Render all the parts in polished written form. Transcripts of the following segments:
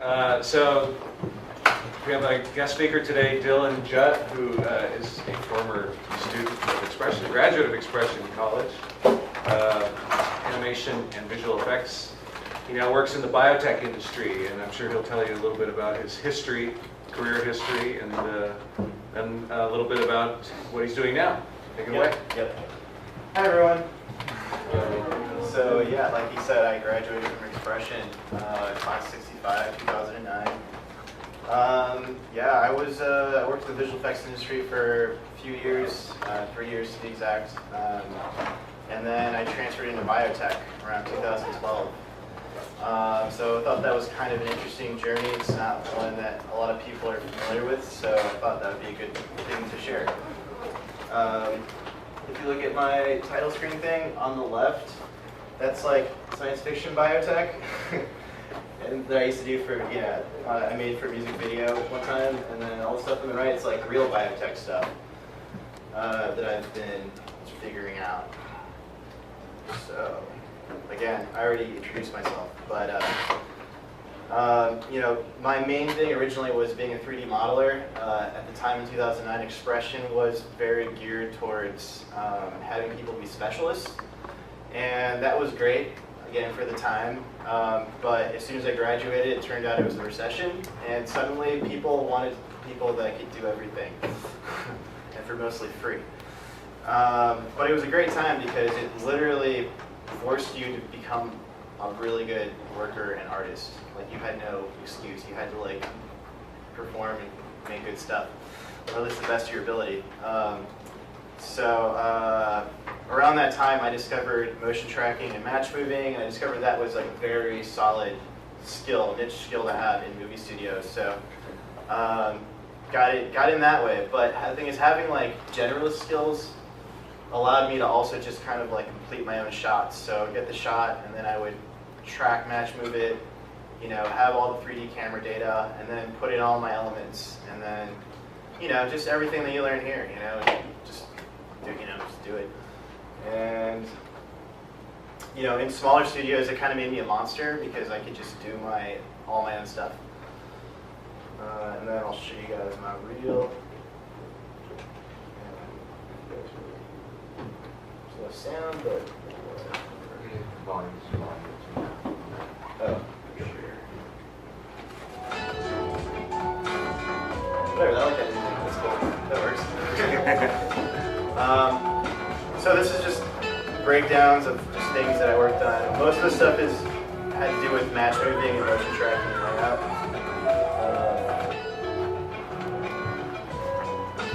So we have a guest speaker today, Dylan Judd, who is a former student of Expression, graduate of Expression College, animation and visual effects. He now works in the biotech industry, and I'm sure he'll tell you a little bit about his history, career history, and a little bit about what he's doing now. Take it away. Yep. Hi, everyone. So yeah, like he said, I graduated from Expression, class 65, 2009. Yeah, I worked in the visual effects industry for a few years, 3 years to be exact, and then I transferred into biotech around 2012. So I thought that was kind of an interesting journey. It's not one that a lot of people are familiar with, so I thought that would be a good thing to share. If you look at my title screen thing on the left, that's like science fiction biotech. And that I used to do for, I made for a music video one time, and then all the stuff on the right is like real biotech stuff that I've been figuring out. So, again, I already introduced myself, but my main thing originally was being a 3D modeler. At the time in 2009, Expression was very geared towards having people be specialists, and that was great, again, for the time. But as soon as I graduated, it turned out it was a recession, and suddenly people wanted people that could do everything, and for mostly free. But it was a great time because it literally forced you to become a really good worker and artist. Like, you had no excuse. You had to like perform and make good stuff, or at least the best of your ability. So around that time, I discovered motion tracking and match moving. I discovered that was like a very solid skill, niche skill to have in movie studios. So got in that way. But the thing is, having like generalist skills allowed me to also just kind of like complete my own shots. So get the shot, and then I would track, match move it, have all the 3D camera data, and then put in all my elements, and then just everything that you learn here, just do it. And in smaller studios, it kind of made me a monster because I could just do all my own stuff. And then I'll show you guys my reel. No sound, but oh, sure. Whatever, I like that. That's cool. That works. So this is just breakdowns of just things that I worked on. Most of the stuff had to do with match moving and motion tracking and layout.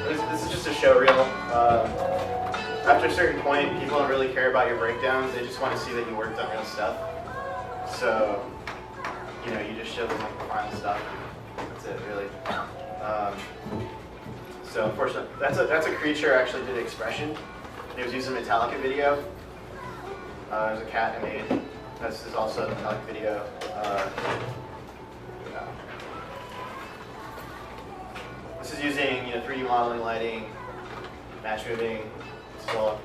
This is just a show reel. After a certain point, people don't really care about your breakdowns. They just want to see that you worked on real stuff. So, you just show them like the final stuff. That's it, really. So, unfortunately, that's a creature I actually did Expression. It was using a Metallica video. There's a cat I made. This is also a Metallica video. This is using 3D modeling, lighting, match moving. Well,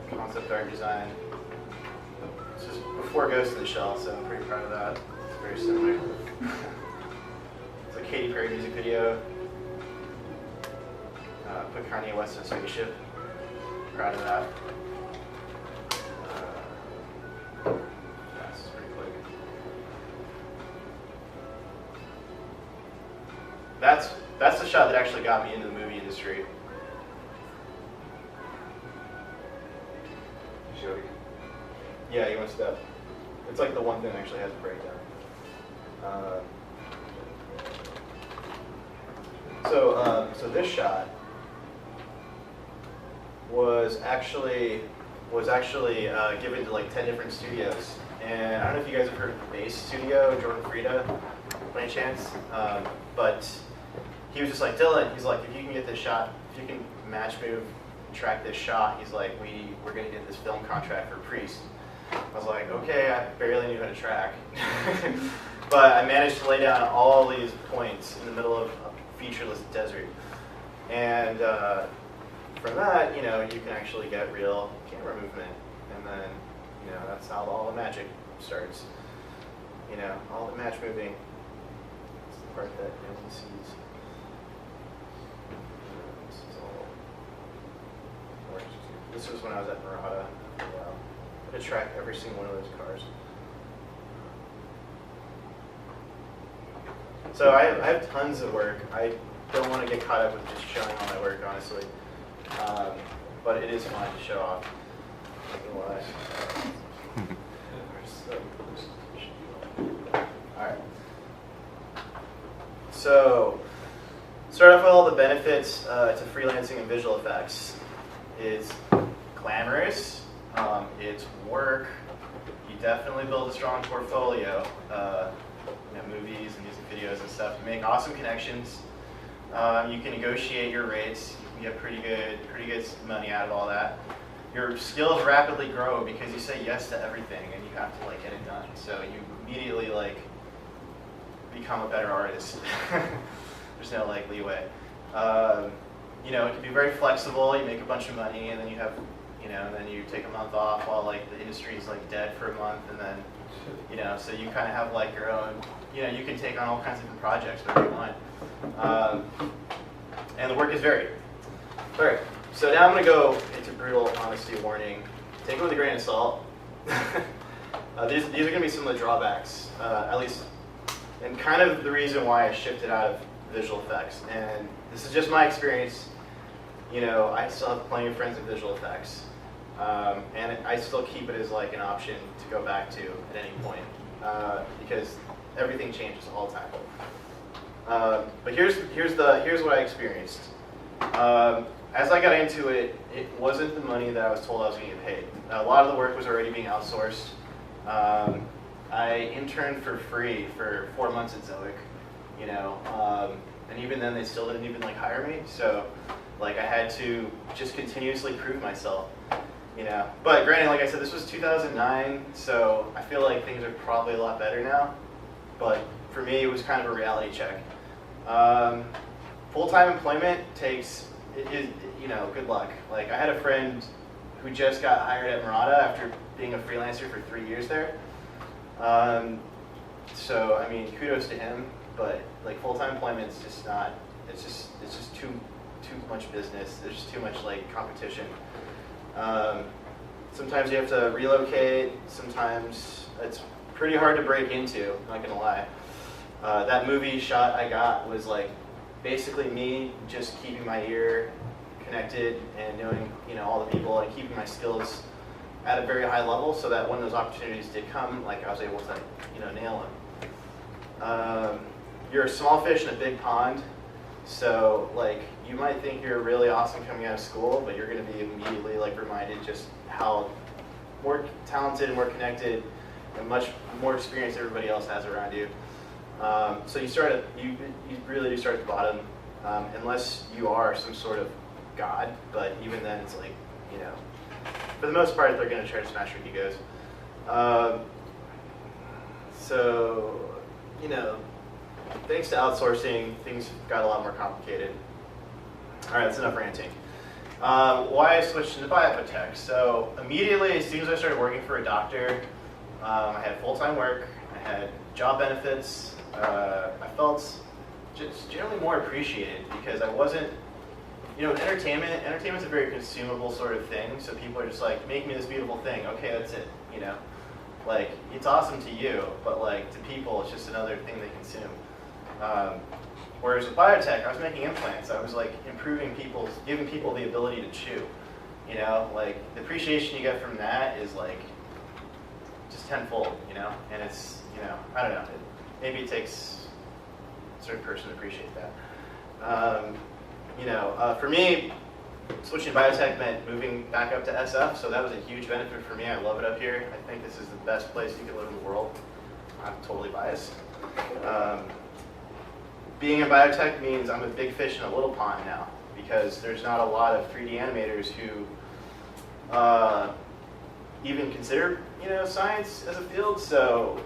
concept art design. This is before Ghost in the Shell, so I'm pretty proud of that. It's very similar. It's a Katy Perry music video. Put Kanye West in a spaceship. Proud of that. This is pretty quick. That's the shot that actually got me into the movie industry. Yeah, you want to step. It's like the one thing that actually has a breakdown. So this shot was actually given to like 10 different studios, and I don't know if you guys have heard of the Base Studio, Jordan Frieda, by any chance, but he was just like, Dylan, he's like, if you can get this shot, if you can match move, track this shot, he's like, we're going to get this film contract for Priest. I was like, okay, I barely knew how to track. But I managed to lay down all these points in the middle of a featureless desert. And from that, you can actually get real camera movement. And then, that's how all the magic starts. you know, all the match moving. It's the part that no one sees. This is all. This was when I was at Murata for a while. I had to track every single one of those cars. So I have tons of work. I don't want to get caught up with just showing all my work, honestly. But it is fun to show off. Not gonna lie. Alright. So, start off with all the benefits to freelancing and visual effects. It's glamorous, it's work, you definitely build a strong portfolio, movies and music videos and stuff. You make awesome connections, you can negotiate your rates, you get pretty good money out of all that. Your skills rapidly grow because you say yes to everything and you have to get it done. So you immediately become a better artist. There's no leeway. It can be very flexible. You make a bunch of money, and then you have, and then you take a month off while the industry is dead for a month, and then, so you kind of have your own, you can take on all kinds of different projects whatever you want, and the work is varied. All right, so now I'm going to go into brutal honesty warning. Take it with a grain of salt. These are going to be some of the drawbacks, at least, and kind of the reason why I shifted out of visual effects. And this is just my experience. I still have plenty of friends in visual effects, and I still keep it as an option to go back to at any point, because everything changes all the time. But here's what I experienced. As I got into it, it wasn't the money that I was told I was going to get paid. A lot of the work was already being outsourced. I interned for free for 4 months at Zoic, and even then they still didn't even hire me. So I had to just continuously prove myself, But granted, like I said, this was 2009, so I feel like things are probably a lot better now. But for me, it was kind of a reality check. Full-time employment takes, good luck. I had a friend who just got hired at Murata after being a freelancer for 3 years there. So I mean, kudos to him. But full-time employment is just not. It's just too much business. There's just too much competition. Sometimes you have to relocate. Sometimes it's pretty hard to break into. I'm not gonna lie. That movie shot I got was basically me just keeping my ear connected and knowing all the people and keeping my skills at a very high level, so that when those opportunities did come, I was able to nail them. You're a small fish in a big pond, so you might think you're really awesome coming out of school, but you're going to be immediately reminded just how more talented and more connected and much more experience everybody else has around you. So you really do start at the bottom, unless you are some sort of god. But even then, it's for the most part, they're going to try to smash your egos. So thanks to outsourcing, things got a lot more complicated. All right, that's enough ranting. Why I switched into biotech. So immediately, as soon as I started working for a doctor, I had full-time work, I had job benefits, I felt just generally more appreciated because I wasn't, entertainment's a very consumable sort of thing, so people are just make me this beautiful thing, okay, that's it, it's awesome to you, but to people, it's just another thing they consume. Whereas with biotech, I was making implants. I was giving people the ability to chew. The appreciation you get from that is just tenfold. And it's I don't know. Maybe it takes a certain person to appreciate that. For me, switching to biotech meant moving back up to SF, so that was a huge benefit for me. I love it up here. I think this is the best place you can live in the world. I'm totally biased. Being in biotech means I'm a big fish in a little pond now, because there's not a lot of 3D animators who even consider science as a field. So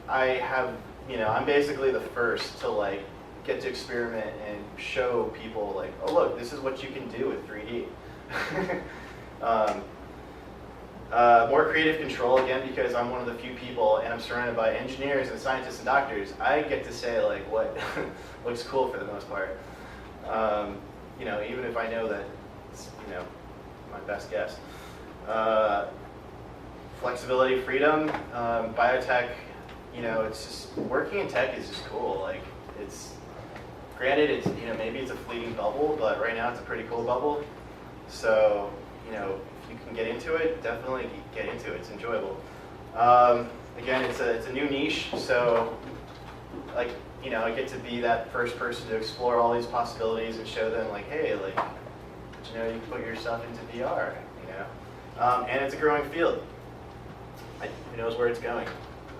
I have I'm basically the first to get to experiment and show people oh look, this is what you can do with 3D. More creative control, again, because I'm one of the few people and I'm surrounded by engineers and scientists and doctors. I get to say like what looks cool for the most part. You know, even if I know that it's, you know, my best guess. Flexibility, freedom, biotech, you know, it's just, working in tech is just cool. Like, it's, granted, it's, you know, maybe it's a fleeting bubble, but right now it's a pretty cool bubble. So, you know, if you can get into it, definitely get into it. It's enjoyable. Again, it's a new niche, so, like, you know, I get to be that first person to explore all these possibilities and show them, like, hey, like, you know, you can put yourself into VR, you know. And it's a growing field. Who knows where it's going?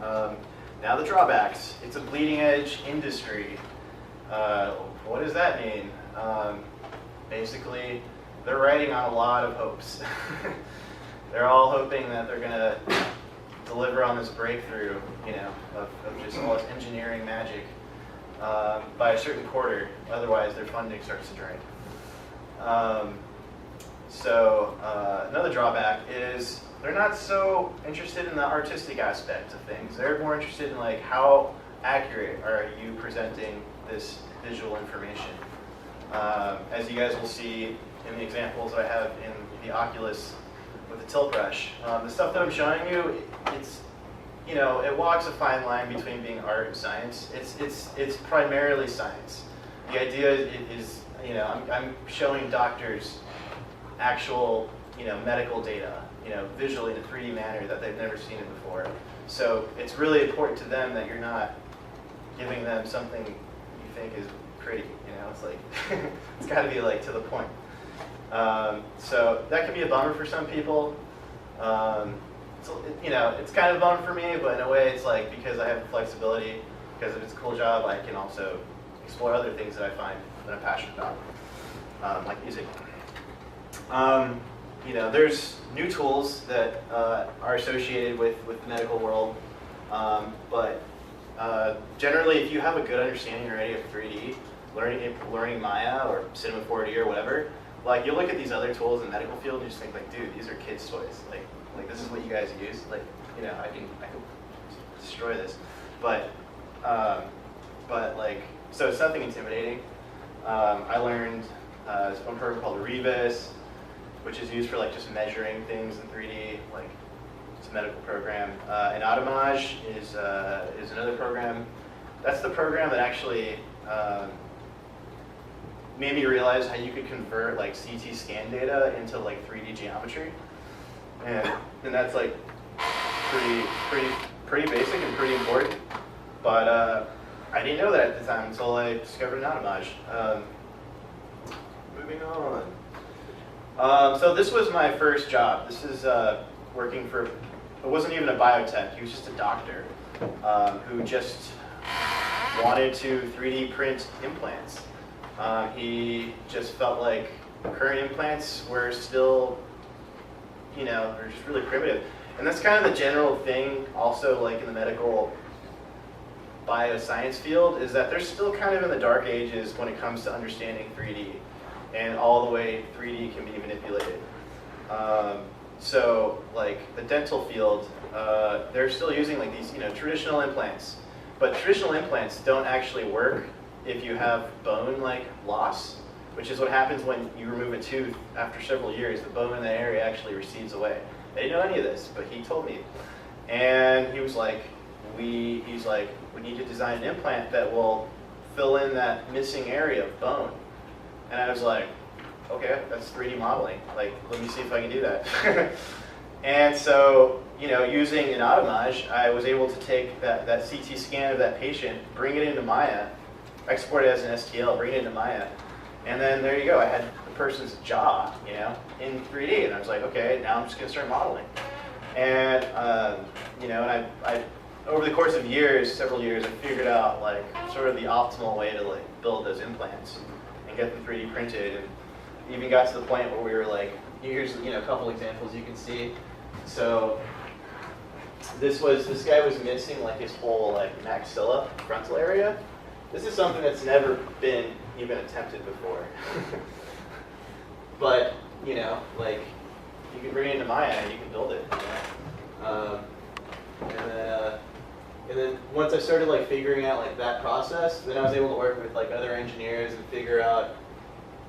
Now the drawbacks. It's a bleeding edge industry. What does that mean? Basically, they're riding on a lot of hopes. They're all hoping that they're going to deliver on this breakthrough, you know, of just all this engineering magic by a certain quarter. Otherwise, their funding starts to drain. Another drawback is they're not so interested in the artistic aspect of things. They're more interested in like how accurate are you presenting this visual information. As you guys will see in the examples I have in the Oculus with the tilt brush, the stuff that I'm showing you, it's, you know, it walks a fine line between being art and science. It's primarily science. The idea is, you know, I'm showing doctors actual, you know, medical data, you know, visually in a 3D manner that they've never seen it before. So it's really important to them that you're not giving them something you think is pretty, you know, it's like, it's got to be like to the point. So that can be a bummer for some people. You know, it's kind of a bummer for me, but in a way it's like, because I have the flexibility, because if it's a cool job, I can also explore other things that I find that I'm passionate about, like music. You know, there's new tools that are associated with the medical world, but generally, if you have a good understanding already of 3D, learning Maya or Cinema 4D or whatever, like you look at these other tools in the medical field and you just think like, dude, these are kids' toys. Like this is what you guys use. Like, you know, I can destroy this, but like, so it's nothing intimidating. I learned one program called Rebus, which is used for like just measuring things in 3D, like it's a medical program. And Atomage is another program. That's the program that actually made me realize how you could convert like CT scan data into like 3D geometry, and that's like pretty basic and pretty important. But I didn't know that at the time until I discovered Atomage. Moving on. So this was my first job. This is working for, it wasn't even a biotech, he was just a doctor who just wanted to 3D print implants. He just felt like current implants were still, you know, they're just really primitive. And that's kind of the general thing also like in the medical bioscience field, is that they're still kind of in the dark ages when it comes to understanding 3D. And all the way 3D can be manipulated. So like the dental field, they're still using like these, you know, traditional implants. But traditional implants don't actually work if you have bone like loss, which is what happens when you remove a tooth after several years. The bone in that area actually recedes away. I didn't know any of this, but he told me. And he was like, we need to design an implant that will fill in that missing area of bone. And I was like, okay, that's 3D modeling. Like, let me see if I can do that. And so, you know, using an Atomage, I was able to take that CT scan of that patient, bring it into Maya, export it as an STL, bring it into Maya, and then there you go. I had the person's jaw, you know, in 3D, and I was like, okay, now I'm just gonna start modeling. And you know, and I over the course of years, several years, I figured out like sort of the optimal way to like build those implants and get them 3D printed, and even got to the point where we were like, here's, you know, a couple examples you can see. So this guy was missing like his whole like maxilla frontal area. This is something that's never been even attempted before. But, you know, like you can bring it into Maya and you can build it. And then once I started like figuring out like that process, then I was able to work with like other engineers and figure out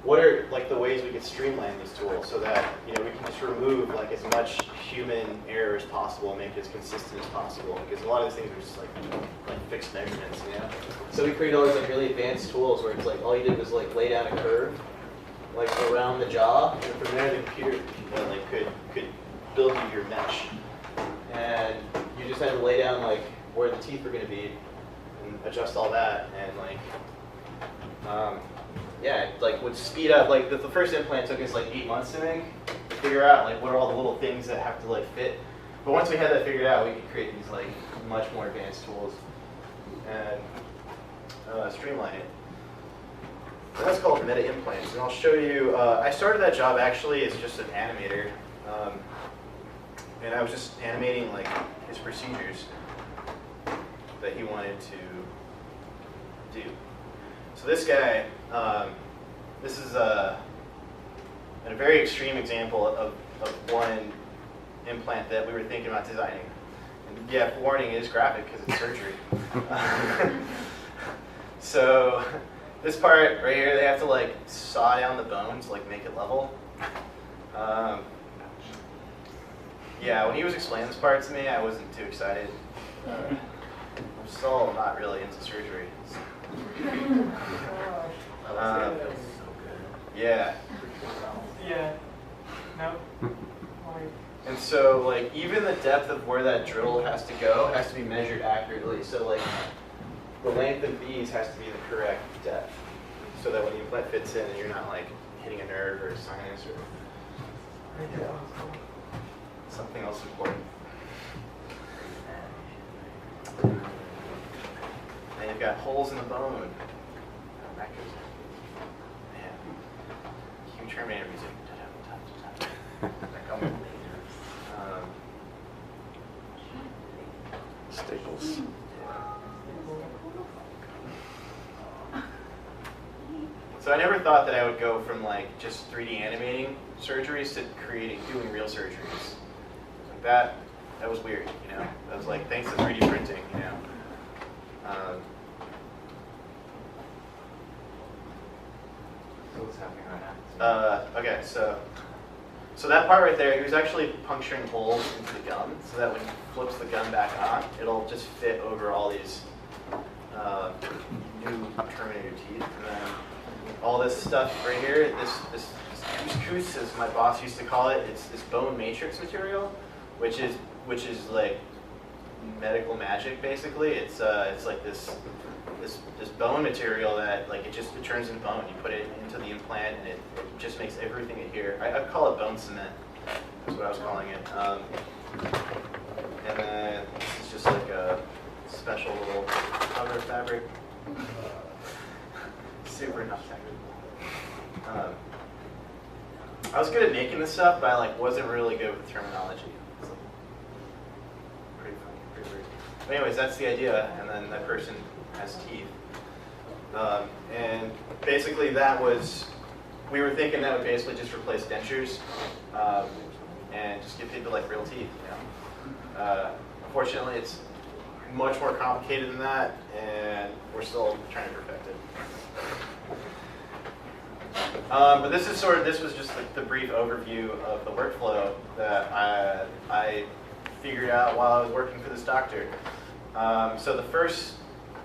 what are like the ways we could streamline this tool so that we can just remove like as much human error as possible and make it as consistent as possible, because a lot of these things are just like fixed measurements, So we created all these like really advanced tools where it's like all you did was like lay down a curve like around the jaw, and from there the computer could build you your mesh, and you just had to lay down like where the teeth were going to be and adjust all that, and yeah, it like would speed up. Like the first implant took us like 8 months to make, to figure out like what are all the little things that have to like fit. But once we had that figured out, we could create these like much more advanced tools and streamline it. And that's called meta implants. And I'll show you. I started that job actually as just an animator, and I was just animating like his procedures that he wanted to do. So this guy, this is a very extreme example of one implant that we were thinking about designing. And yeah, warning, it is graphic because it's surgery. So this part right here, they have to like saw down the bones, like make it level. Yeah, when he was explaining this part to me, I wasn't too excited. I'm still not really into surgery. Yeah. Yeah. No. And so, like, even the depth of where that drill has to go has to be measured accurately. So, like, the length of these has to be the correct depth, so that when the implant fits in, you're not like hitting a nerve or a sinus or something else important. And you've got holes in the bone. Oh, that goes in. Man. Cue Terminator music. Staples. So I never thought that I would go from like just 3D animating surgeries to doing real surgeries. Like that was weird, That was like thanks to 3D printing, So what's happening right now? Okay, so that part right there, he was actually puncturing holes into the gum so that when he flips the gum back on, it'll just fit over all these new Terminator teeth. And then all this stuff right here, this couscous, as my boss used to call it, it's this bone matrix material, which is like medical magic basically. It's like this bone material that like it turns into bone. You put it into the implant and it just makes everything adhere. I call it bone cement. That's what I was calling it. And then this is just like a special little cover fabric. Super not technical. I was good at making this stuff, but I like wasn't really good with the terminology. It's like pretty funny, pretty weird. But anyways, that's the idea, and then that person has teeth. And basically we were thinking that would basically just replace dentures and just give people like real teeth. Unfortunately, it's much more complicated than that, and we're still trying to perfect it. But this was just the brief overview of the workflow that I figured out while I was working for this doctor. So the first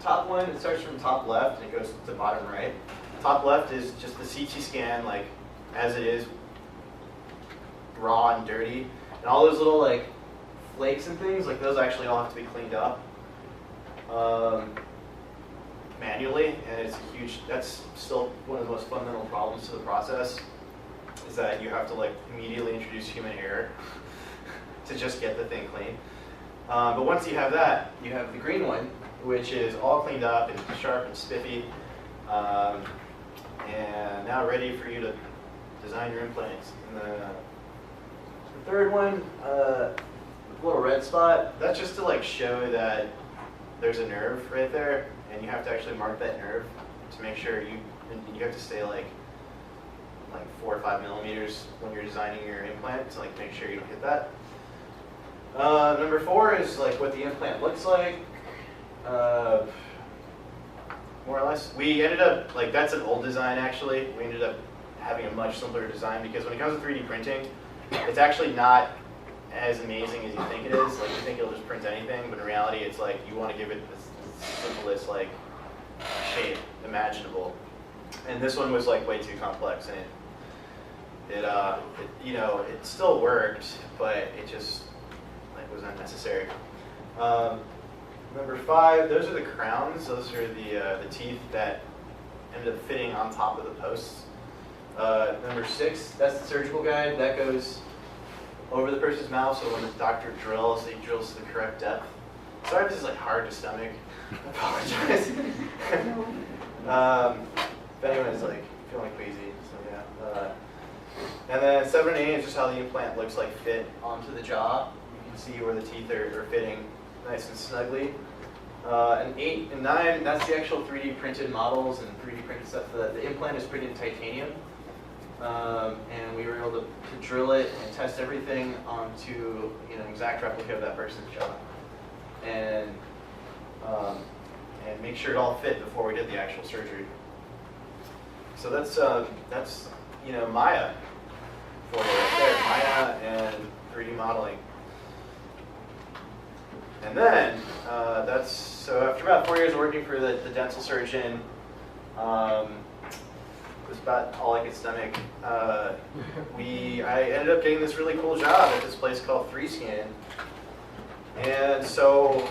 top one, it starts from top left and it goes to bottom right. Top left is just the CT scan, like as it is, raw and dirty, and all those little like flakes and things, like those actually all have to be cleaned up manually, and that's still one of the most fundamental problems to the process, is that you have to like immediately introduce human error to just get the thing clean. But once you have that, you have the green one, which is all cleaned up and sharp and spiffy, and now ready for you to design your implants. And the third one, the little red spot, that's just to like show that there's a nerve right there, and you have to actually mark that nerve to make sure you have to stay like like 4 or 5 millimeters when you're designing your implant to like make sure you don't hit that. Number 4 is like what the implant looks like. More or less. We ended up, like that's an old design actually. We ended up having a much simpler design because when it comes to 3D printing, it's actually not as amazing as you think it is. Like you think it'll just print anything, but in reality it's like you want to give it the simplest like shape imaginable. And this one was like way too complex, and it you know, it still worked, but it just like was unnecessary. Number 5, those are the crowns. Those are the teeth that ended up fitting on top of the posts. Number 6, that's the surgical guide. That goes over the person's mouth, so when the doctor drills, he drills to the correct depth. Sorry if this is like hard to stomach. I apologize. If anyone is like feeling queasy, so yeah. And then 7 and 8 is just how the implant looks like fit onto the jaw. You can see where the teeth are fitting nice and snugly. And 8 and 9, that's the actual 3D printed models and 3D printed stuff. The implant is printed in titanium. And we were able to drill it and test everything onto exact replica of that person's jaw. And make sure it all fit before we did the actual surgery. So that's Maya for you right there. Maya and 3D modeling. And then so after about 4 years of working for the dental surgeon, it was about all I could stomach. I ended up getting this really cool job at this place called 3Scan. And so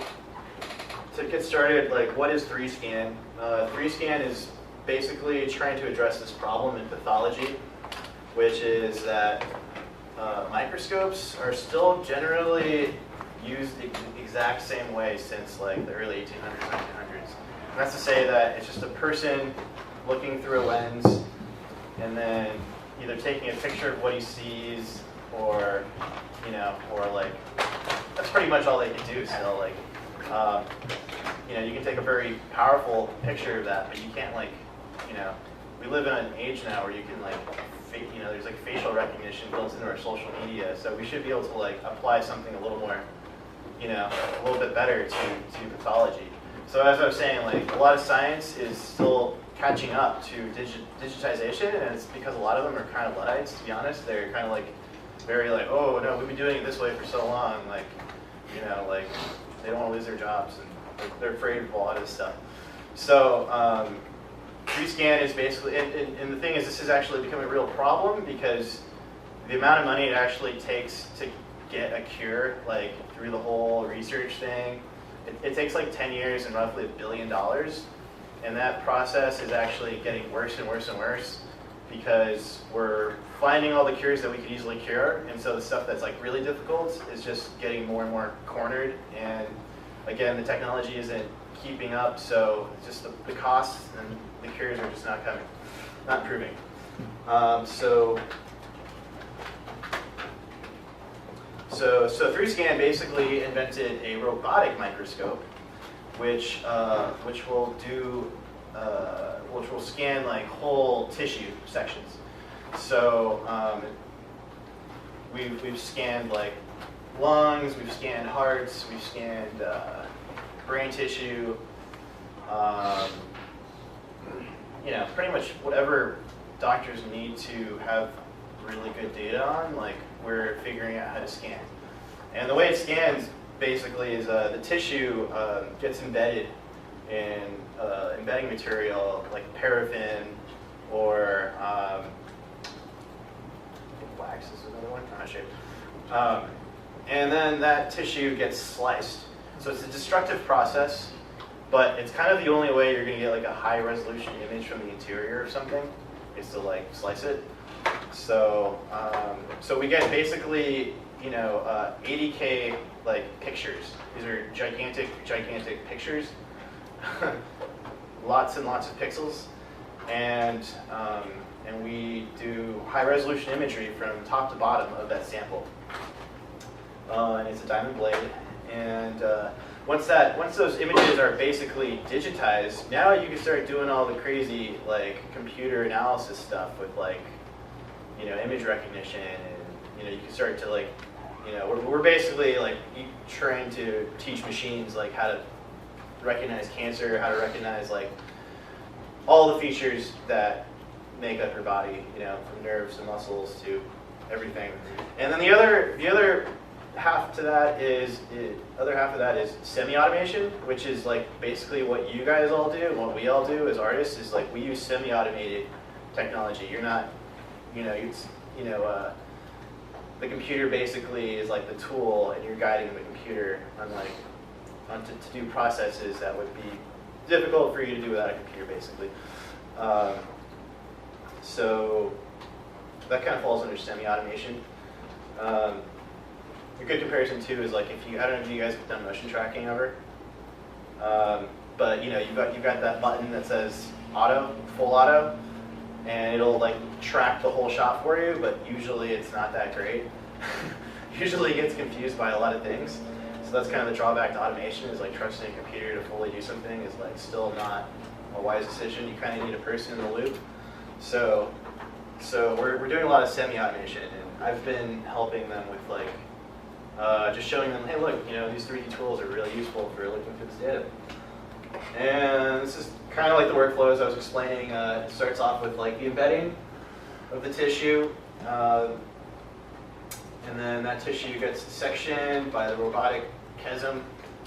to get started, like what is 3Scan? 3Scan is basically trying to address this problem in pathology, which is that microscopes are still generally used the exact same way since like the early 1800s, 1900s. And that's to say that it's just a person looking through a lens and then either taking a picture of what he sees or like that's pretty much all they can do still. Like you can take a very powerful picture of that, but you can't we live in an age now where you can there's like facial recognition built into our social media, so we should be able to like apply something a little more a little bit better to pathology. So as I was saying, like a lot of science is still catching up to digitization, and it's because a lot of them are kind of Luddites, to be honest. They're kind of like very like, oh no, we've been doing it this way for so long, like they don't want to lose their jobs, and they're afraid of a lot of this stuff. So 3Scan is basically, and the thing is, this has actually become a real problem because the amount of money it actually takes to get a cure, like through the whole research thing, it takes like 10 years and roughly $1 billion. And that process is actually getting worse and worse and worse because we're finding all the cures that we could easily cure. And so the stuff that's like really difficult is just getting more and more cornered. And again, the technology isn't keeping up. So it's just the costs and the cures are just not coming, not improving. So 3Scan basically invented a robotic microscope, which will scan like whole tissue sections. So we've scanned like lungs, we've scanned hearts, we've scanned brain tissue. Pretty much whatever doctors need to have really good data on, like we're figuring out how to scan. And the way it scans basically is the tissue gets embedded in embedding material like paraffin or I think wax is another one, I'm not sure. And then that tissue gets sliced. So it's a destructive process, but it's kind of the only way you're going to get like a high resolution image from the interior of something is to like slice it. So so we get basically 80K like pictures. These are gigantic pictures, lots and lots of pixels, and we do high resolution imagery from top to bottom of that sample. And it's a diamond blade, and once those images are basically digitized, now you can start doing all the crazy like computer analysis stuff with like image recognition, and you can start to like, we're basically like trying to teach machines like how to recognize cancer, how to recognize like all the features that make up your body, from nerves to muscles to everything. And then the other half to that is semi-automation, which is like basically what you guys all do, and what we all do as artists is like we use semi-automated technology. You're not, the computer basically is like the tool, and you're guiding the computer to do processes that would be difficult for you to do without a computer, basically. So that kind of falls under semi-automation. A good comparison too is like I don't know if you guys have done motion tracking ever, but you've got that button that says auto, full auto, and it'll like track the whole shot for you, but usually it's not that great. Usually it gets confused by a lot of things. So that's kind of the drawback to automation, is like trusting a computer to fully do something is like still not a wise decision. You kind of need a person in the loop. So we're doing a lot of semi-automation, and I've been helping them with like just showing them, hey, look, these 3D tools are really useful for looking for this data. And this is kind of like the workflow as I was explaining. It starts off with like the embedding of the tissue, and then that tissue gets sectioned by the robotic chasm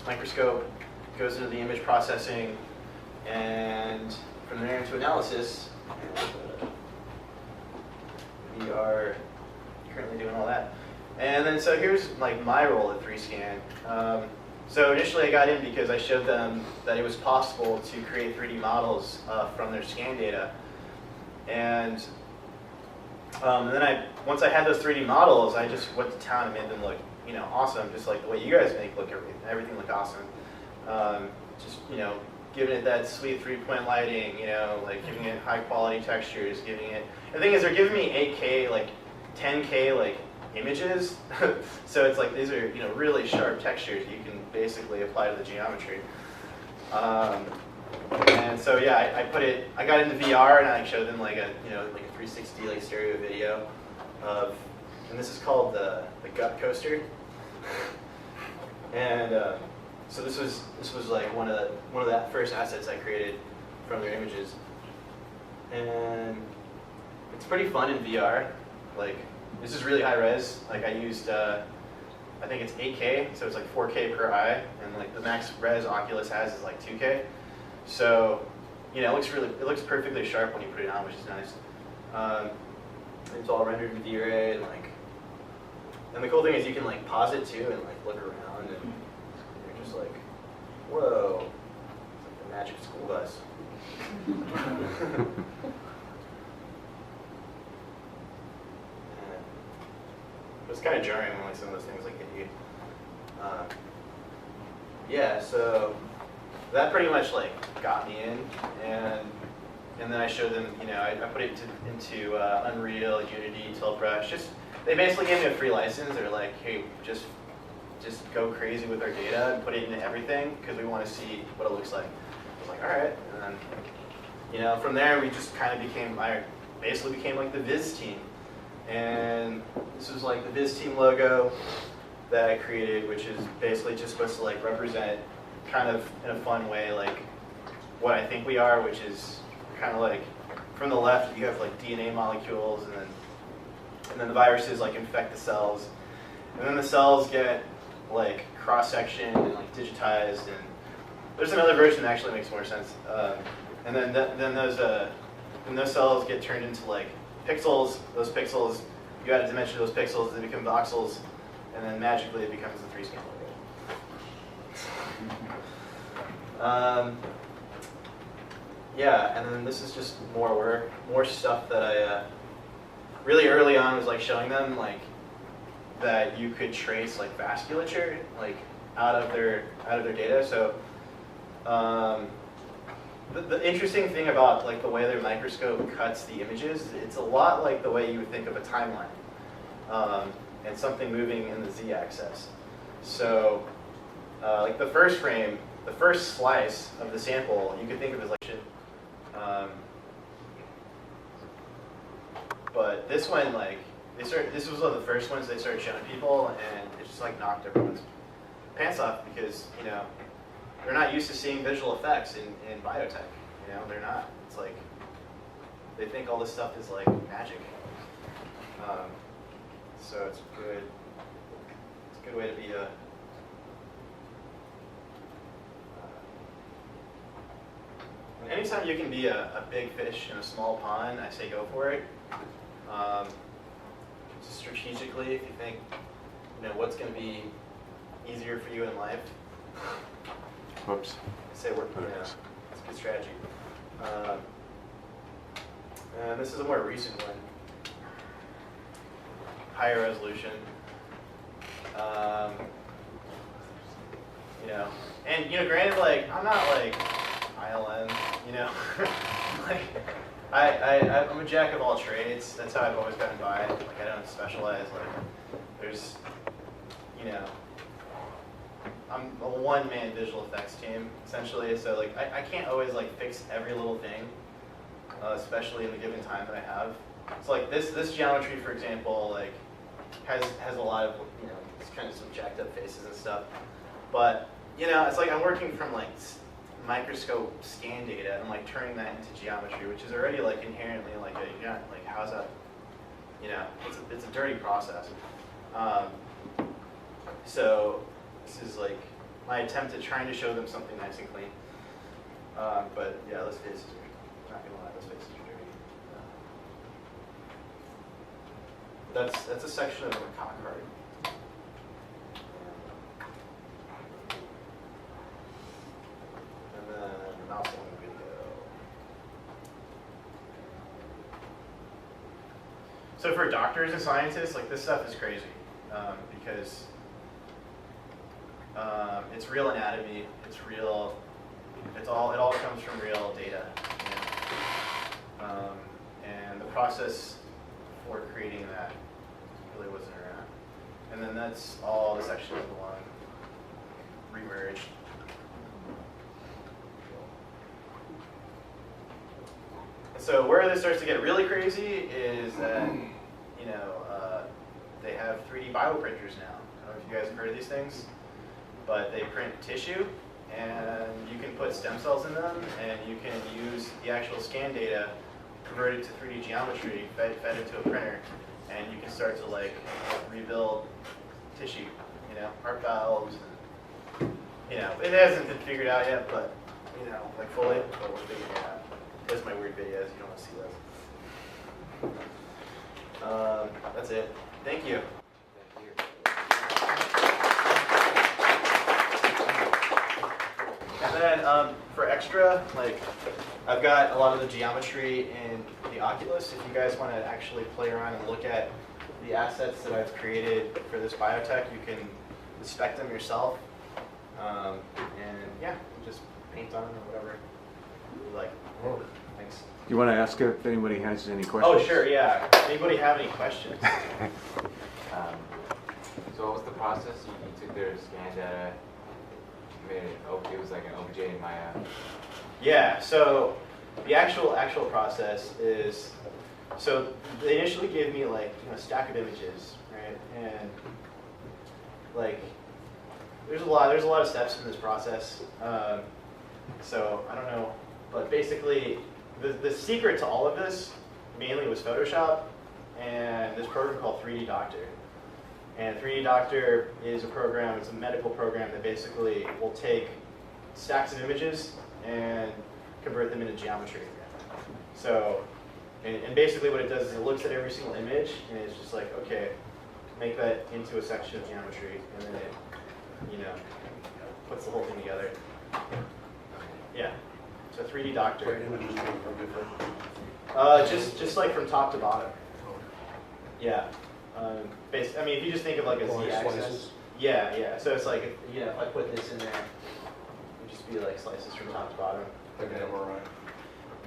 microscope, goes into the image processing, and from there into analysis. We are currently doing all that. And then so here's like my role at 3Scan. So initially I got in because I showed them that it was possible to create 3D models from their scan data. And then once I had those 3D models, I just went to town and made them look awesome, just like the way you guys make everything look awesome. Just giving it that sweet 3-point lighting, like giving it high quality textures, giving it. The thing is, they're giving me 8K, like 10K, like images. So it's like these are really sharp textures you can basically apply to the geometry. And so yeah, I got into VR and I showed them like a 360 like stereo video of, and this is called the Gut Coaster. And so this was like one of the first assets I created from their images, and it's pretty fun in VR. Like this is really high res. Like I used I think it's 8K, so it's like 4K per eye, and like the max res Oculus has is like 2K. So it looks perfectly sharp when you put it on, which is nice. It's all rendered in V-Ray, and the cool thing is you can like pause it too and like look around, and you're just like, whoa, it's like the magic school bus. It's kind of jarring when like some of those things like hit you. Yeah, so that pretty much like got me in, and then I showed them, I put it into Unreal, Unity, Tilt-Brush. They basically gave me a free license. They're like, hey, just go crazy with our data and put it into everything because we want to see what it looks like. I was like, all right. And then, from there we just kind of basically became like the Viz team. And this was like the Viz team logo that I created, which is basically just supposed to like represent kind of in a fun way like what I think we are, which is kind of like from the left you have like DNA molecules, and then the viruses like infect the cells, and then the cells get like cross-sectioned and like digitized, and there's another version that actually makes more sense. And then those cells get turned into like pixels. Those pixels, you add a dimension to those pixels, they become voxels, and then magically it becomes the 3Scan logo. Yeah, and then this is just more work, more stuff that I really early on was like showing them like that you could trace like vasculature like out of their data. So the interesting thing about like the way their microscope cuts the images, it's a lot like the way you would think of a timeline, and something moving in the z-axis. So like the first frame, the first slice of the sample, you could think of as like shit. But But this one, like, this was one of the first ones they started showing people, and it just like knocked everyone's pants off because, you know, they're not used to seeing visual effects in biotech. You know, they're not. It's like, they think all this stuff is like magic. So it's a good way to be a, and anytime you can be a big fish in a small pond, I say go for it. Just strategically, if you think, you know, what's going to be easier for you in life, Whoops. I say work. You know, it's a good strategy. And this is a more recent one. Higher resolution. You know, and you know, granted, like I'm not like ILM, you know, like I'm a jack of all trades. That's how I've always gotten by. Like I don't specialize. Like there's, you know, I'm a one-man visual effects team essentially. So like I can't always like fix every little thing, especially in the given time that I have. So like this geometry, for example, like has a lot of, you know, it's kind of some jacked up faces and stuff. But you know, it's like I'm working from like microscope scan data and like turning that into geometry, which is already like inherently like like how's that, you know, it's a dirty process. So this is like my attempt at trying to show them something nice and clean. But yeah, those faces are, not gonna lie, those faces are dirty. That's a section of a macaque heart. And then mouse on the video. So for doctors and scientists, like this stuff is crazy because it's real anatomy. It's real. It all comes from real data. You know? And the process for creating that really wasn't around. And then that's all the sections of the lung remerged. So where this starts to get really crazy is that, you know, they have 3D bioprinters now. I don't know if you guys have heard of these things, but they print tissue, and you can put stem cells in them, and you can use the actual scan data, convert it to 3D geometry, fed into a printer, and you can start to like rebuild tissue, you know, heart valves. And, you know, it hasn't been figured out yet, but you know, like fully, but we're figuring it out. Those are my weird videos. You don't want to see those. That's it. Thank you. And then for extra, like I've got a lot of the geometry in the Oculus. If you guys want to actually play around and look at the assets that I've created for this biotech, you can inspect them yourself. And yeah, just paint on them or whatever you like. Thanks. You want to ask if anybody has any questions? Oh, sure, yeah. Anybody have any questions? So what was the process? You took their scan data, made it was like an OBJ in Maya. Yeah, so the actual process is, so they initially gave me like, you know, a stack of images, right? And like, there's a lot of steps in this process. So I don't know, but basically the secret to all of this mainly was Photoshop and this program called 3D Doctor. And 3D Doctor is a program, it's a medical program that basically will take stacks of images and convert them into geometry. So, and basically what it does is it looks at every single image and it's just like, okay, make that into a section of geometry, and then it, you know, puts the whole thing together. Yeah, so 3D Doctor. Just like from top to bottom. Yeah. I mean, if you just think of like a z-axis. Yeah. So it's like, you know, if I put this in there, it would just be like slices from top to bottom.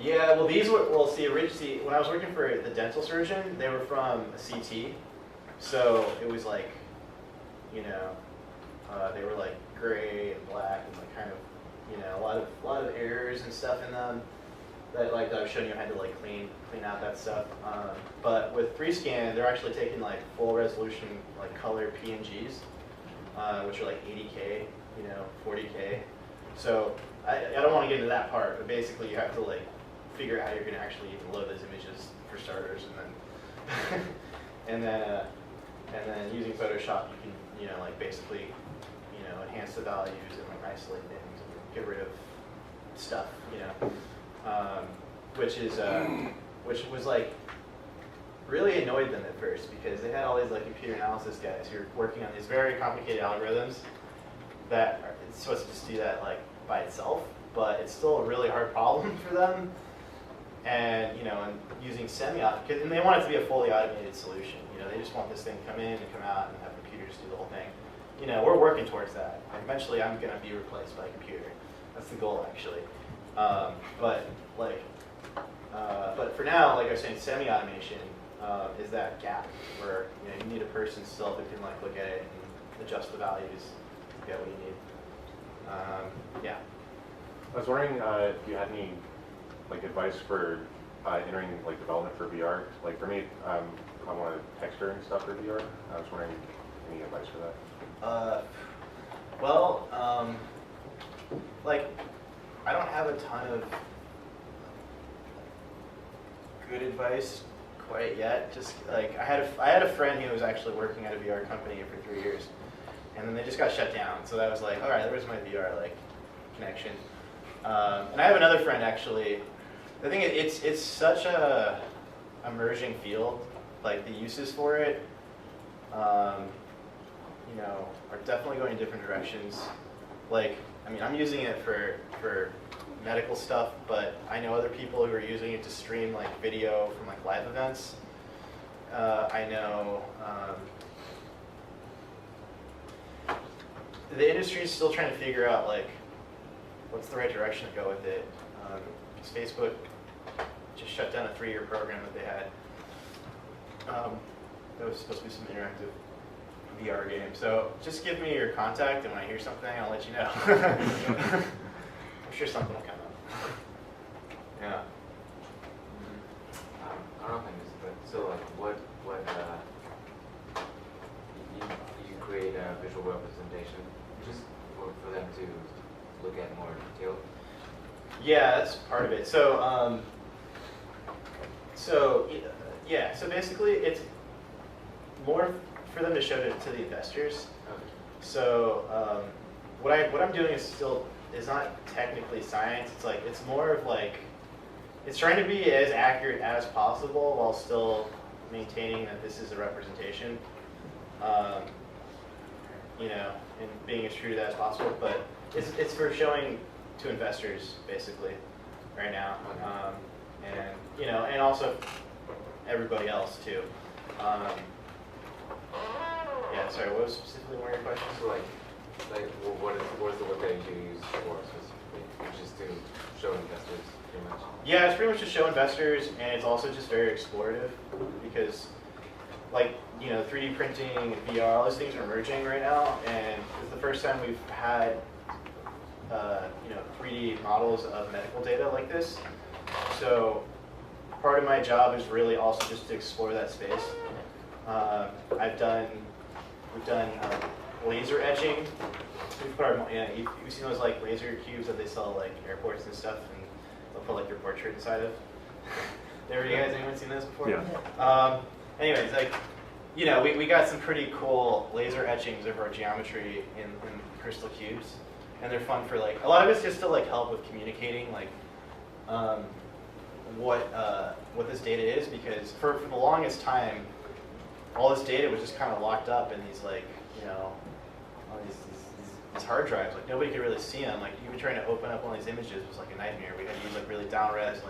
Yeah, well these were, well see, originally, when I was working for the dental surgeon, they were from a CT. So it was like, you know, they were like gray and black and like kind of, you know, a lot of errors and stuff in them. that like that I was showing you, I had to like clean out that stuff. But with FreeScan, they're actually taking like full resolution like color PNGs, which are like 80K, 40K. So I don't want to get into that part, but basically you have to like figure out how you're going to actually even load those images for starters, and then and then using Photoshop you can like basically enhance the values and like isolate things and get rid of stuff, which was like really annoyed them at first because they had all these like computer analysis guys who were working on these very complicated algorithms that it's supposed to just do that like by itself, but it's still a really hard problem for them. And and using semi-auto, and they want it to be a fully automated solution. They just want this thing to come in and come out and have computers do the whole thing. We're working towards that. Eventually, I'm going to be replaced by a computer. That's the goal, actually. But for now, like I was saying, semi-automation is that gap where you need a person still who can like look at it and adjust the values to get what you need. Yeah. I was wondering if you had any like advice for entering like development for VR. Like for me, I want to texture and stuff for VR. I was wondering any advice for that. Like I don't have a ton of good advice quite yet. Just like I had a friend who was actually working at a VR company for 3 years, and then they just got shut down. So that was like, all right, there's my VR like connection. And I have another friend actually. I think it's such a emerging field. Like the uses for it, are definitely going in different directions. Like, I mean, I'm using it for medical stuff, but I know other people who are using it to stream like video from like live events. I know the industry is still trying to figure out like what's the right direction to go with it. Because Facebook just shut down a 3-year program that they had. That was supposed to be some interactive VR game. So just give me your contact, and when I hear something, I'll let you know. I'm sure something will come up. Yeah. I don't know if I missed, but so like what you create a visual representation just for them to look at more detail? Yeah, that's part of it. So so basically it's more for them to show to the investors. Okay. So what I'm doing is not technically science. It's more of like it's trying to be as accurate as possible while still maintaining that this is a representation. And being as true to that as possible. But it's for showing to investors basically right now, and also everybody else too. Yeah, sorry, what was specifically one of your questions? So what is the work that you use for specifically? Just to show investors pretty much? Yeah, it's pretty much to show investors, and it's also just very explorative because 3D printing and VR, all those things are emerging right now, and it's the first time we've had 3D models of medical data like this. So part of my job is really also just to explore that space. We've done laser etching. We've put you've seen those like laser cubes that they sell like airports and stuff, and they'll put like your portrait inside of. Anyone seen those before? Yeah. Anyways, we got some pretty cool laser etchings of our geometry in crystal cubes, and they're fun for a lot of it's just to help with communicating what this data is, because for the longest time, all this data was just kind of locked up in these all these hard drives. Nobody could really see them. Even trying to open up one of these images was a nightmare. We had to use really down res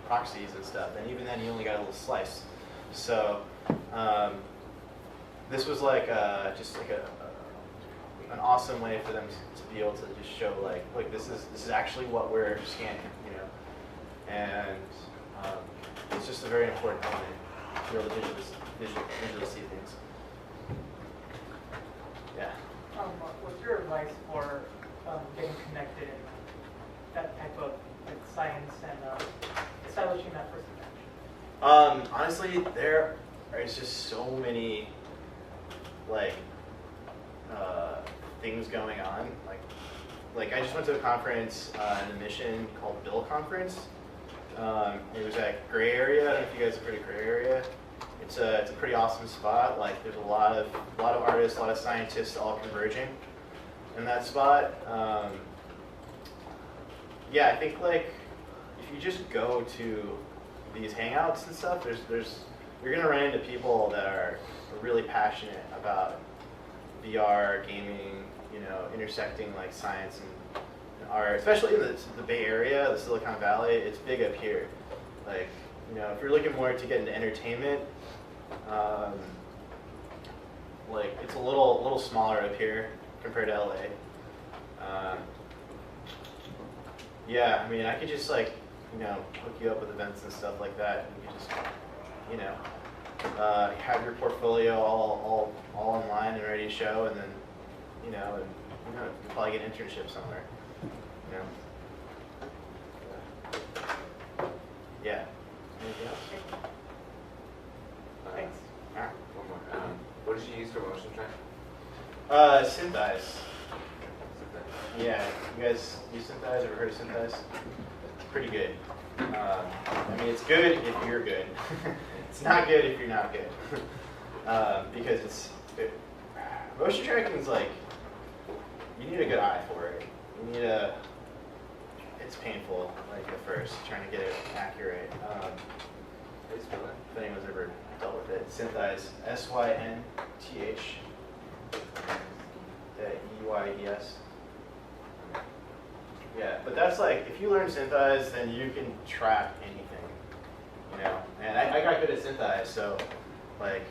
proxies and stuff, and even then you only got a little slice. So this was just an awesome way for them to be able to just show look, this is actually what we're scanning, and it's just a very important element to be able to visually see things. Yeah. What's your advice for getting connected in that type of science and establishing that first connection? Honestly, there is just so many like things going on. Like I just went to a conference in the Mission called Bill Conference. It was at Gray Area. I don't know if you guys have heard of Gray Area. It's a pretty awesome spot. Like there's a lot of artists, a lot of scientists all converging in that spot. Yeah, I think like if you just go to these hangouts and stuff, you're gonna run into people that are really passionate about VR, gaming, you know, intersecting like science and art, especially in the Bay Area, the Silicon Valley. It's big up here. Like, you know, if you're looking more to get into entertainment, like it's a little smaller up here compared to LA. Yeah, I mean, I could just like, you know, hook you up with events and stuff like that. And you just, you know, have your portfolio all online and ready to show, and then, you know, you'll probably get an internship somewhere. You know. Yeah. Anything else? Thanks. All right. One more. What did you use for motion track? Synthesize. Yeah, you guys use Synthesize? Ever heard of Synthesize? It's pretty good. I mean, it's good if you're good. It's not good if you're not good. Because motion tracking is like, you need a good eye for it. You need it's painful, like at first, trying to get it accurate. How do you spell that? If anyone's ever dealt with it, Synthesize, SYNTH, EYES. Yeah, but that's like, if you learn Synthesize, then you can track anything, you know? And I got good at Synthesize, so like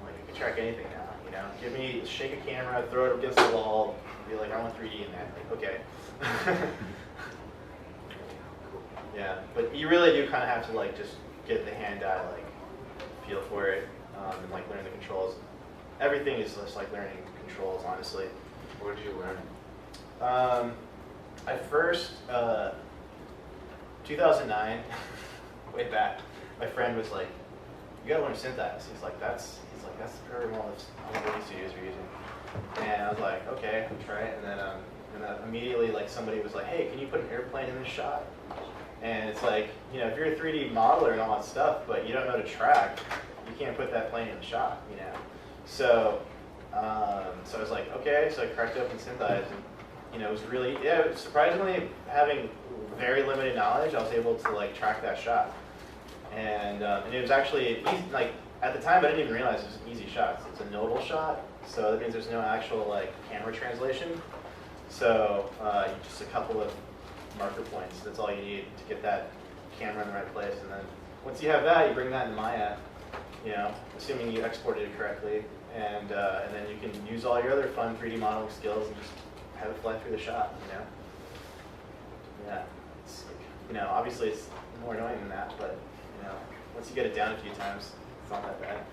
I can track anything now, you know? Shake a camera, throw it against the wall, be like, I want 3D in that, like, okay. Yeah, but you really do kind of have to like just get the hand-eye like feel for it, and like learn the controls. Everything is just like learning controls, honestly. Where did you learn? At first, 2009, way back, my friend was like, "You gotta learn Synthesize." He's like, "That's the program all the movie studios are using." And I was like, "Okay, I'll try it." And then immediately, like somebody was like, "Hey, can you put an airplane in this shot?" And it's like, you know, if you're a 3D modeler and all that stuff, but you don't know to track, you can't put that plane in the shot, you know. So I was like, okay. So I cracked open Synthesize, and you know, it was really, yeah, surprisingly, having very limited knowledge, I was able to like track that shot. And it was actually easy, like at the time I didn't even realize it was an easy shot. It's a nodal shot, so that means there's no actual like camera translation. So just a couple of marker points, that's all you need to get that camera in the right place. And then once you have that, you bring that in Maya, you know, assuming you exported it correctly, and then you can use all your other fun 3D modeling skills and just have it fly through the shot, you know. Yeah, it's, you know, obviously it's more annoying than that, but you know, once you get it down a few times, it's not that bad.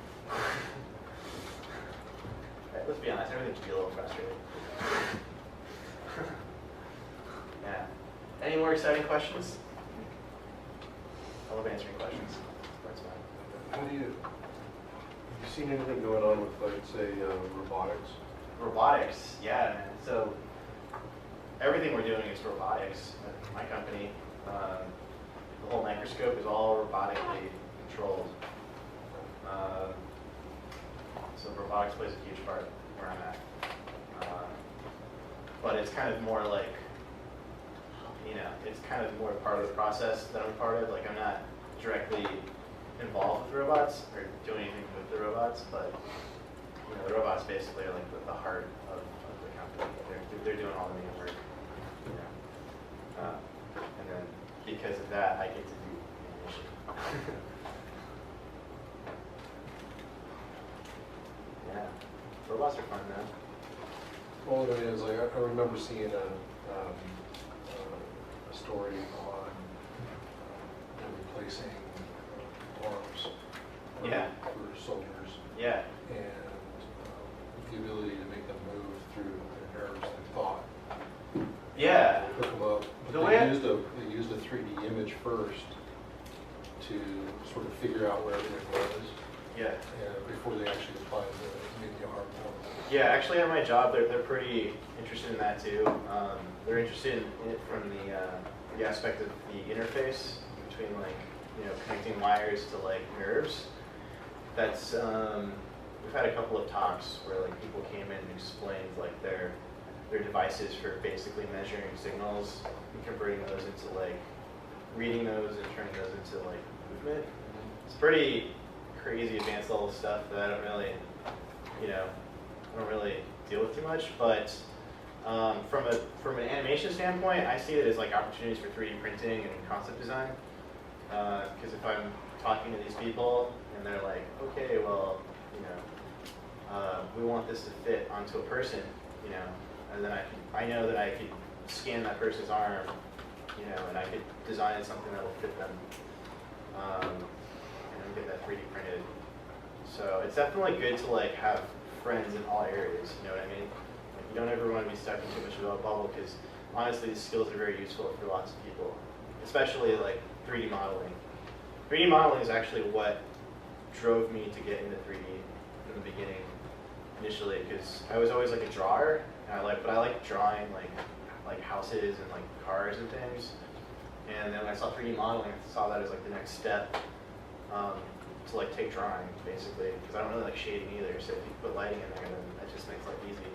Right, let's be honest, everything can be a little frustrating. Yeah. Any more exciting questions? I love answering questions. That's fine. Have you seen anything going on with, like, say, robotics? Robotics, yeah, man. So everything we're doing is robotics at my company. The whole microscope is all robotically controlled. So robotics plays a huge part where I'm at. But it's kind of more like, you know, it's kind of more part of the process that I'm part of. Like, I'm not directly involved with robots or doing anything with the robots, but you know, the robots basically are like the heart of the company. They're doing all the main work. You know? And then because of that, I get to do animation. Yeah, robots are fun, man. Well, it is, like, I remember seeing a story on replacing arms Yeah. for soldiers, Yeah. and the ability to make them move through their nerves and thought. Yeah. Hook them up. The They way I- used a 3D image first to sort of figure out where everything was Yeah. before they actually apply the media harmful. Yeah, actually at my job, they're pretty interested in that too. They're interested in it from the aspect of the interface between like, connecting wires to like nerves. That's, we've had a couple of talks where like people came in and explained like their devices for basically measuring signals and converting those into like, reading those and turning those into like movement. It's pretty crazy advanced level stuff that I don't really, I don't really deal with too much, but from an animation standpoint, I see it as like opportunities for 3D printing and concept design. Because if I'm talking to these people and they're like, okay, well, we want this to fit onto a person, and then I know that I could scan that person's arm, and I could design something that will fit them, and get that 3D printed. So it's definitely good to like have friends in all areas, you know what I mean? Like, you don't ever want to be stuck in too much of a bubble because honestly these skills are very useful for lots of people, especially like 3D modeling. 3D modeling is actually what drove me to get into 3D in the beginning initially, because I was always like a drawer, and I like drawing like houses and like cars and things. And then when I saw 3D modeling, I saw that as like the next step. To like take drawing basically, because I don't really like shading either, so if you put lighting in there then that just makes life easy.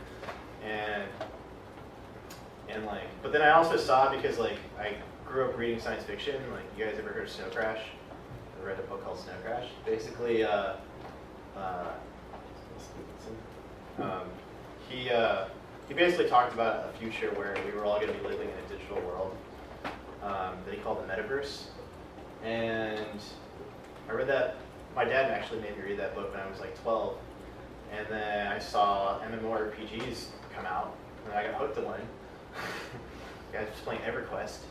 And like, but then I also saw, because like I grew up reading science fiction, like you guys ever heard of Snow Crash? I read a book called Snow Crash. Basically, he basically talked about a future where we were all going to be living in a digital world that he called the metaverse. And I read that. My dad actually made me read that book when I was like 12, and then I saw MMORPGs come out, and I got hooked to one. I was playing EverQuest,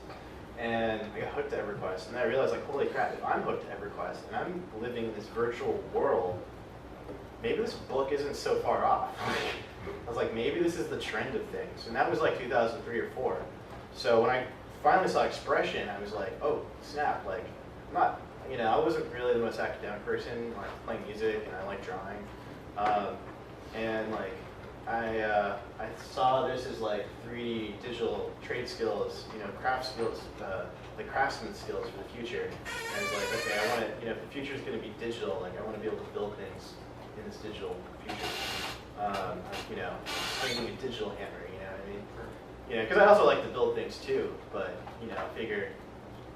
and I got hooked to EverQuest, and then I realized like, holy crap, if I'm hooked to EverQuest and I'm living in this virtual world, maybe this book isn't so far off. I was like, maybe this is the trend of things, and that was like 2003 or 4. So when I finally saw Expression, I was like, oh snap, like I'm not. I wasn't really the most academic person. I like playing music and I like drawing, and like I saw this as like 3D digital trade skills, craft skills, like craftsman skills for the future. And I was like, okay, I want to, if the future is going to be digital, like I want to be able to build things in this digital future. Swinging a digital hammer, you know what I mean? Because I also like to build things too, but I figured,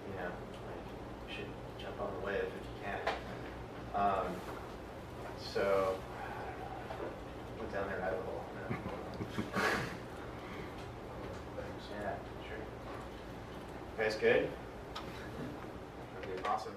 you should jump on the wave if you can. So, went down that rabbit hole. Yeah, sure. You guys good? Okay, awesome.